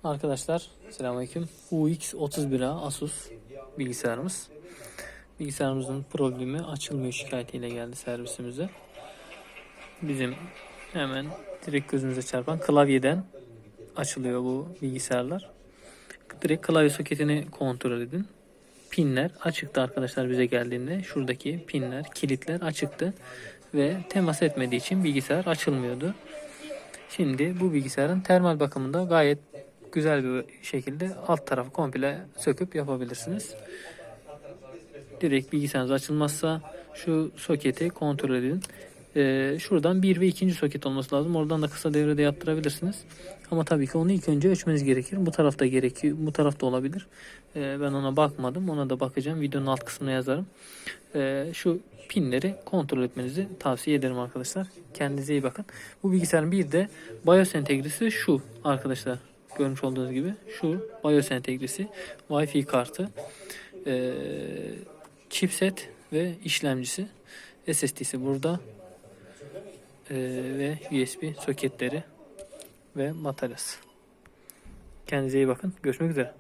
Arkadaşlar selamünaleyküm. UX31A Asus bilgisayarımız. Bilgisayarımızın problemi açılmıyor şikayetiyle geldi servisimize. Bizim hemen direkt gözümüze çarpan klavyeden açılıyor bu bilgisayarlar. Direkt klavye soketini kontrol edin. Pinler açıktı arkadaşlar bize geldiğinde. Şuradaki pinler, kilitler açıktı. Ve temas etmediği için bilgisayar açılmıyordu. Şimdi bu bilgisayarın termal bakımında gayet güzel bir şekilde alt tarafı komple söküp yapabilirsiniz. Direkt bilgisayarınız açılmazsa şu soketi kontrol edin. Şuradan 1 ve 2. soket olması lazım. Oradan da kısa devrede yaptırabilirsiniz. Ama tabii ki onu ilk önce ölçmeniz gerekir. Bu tarafta gerekiyor. Bu tarafta olabilir. Ben ona bakmadım. Ona da bakacağım. Videonun alt kısmına yazarım. Şu pinleri kontrol etmenizi tavsiye ederim arkadaşlar. Kendinize iyi bakın. Bu bilgisayarın bir de BIOS entegresi şu arkadaşlar. Görmüş olduğunuz gibi şu BIOS entegresi, Wi-Fi kartı, chipset ve işlemcisi, SSD'si burada ve USB soketleri ve bataryası. Kendinize iyi bakın. Görüşmek üzere.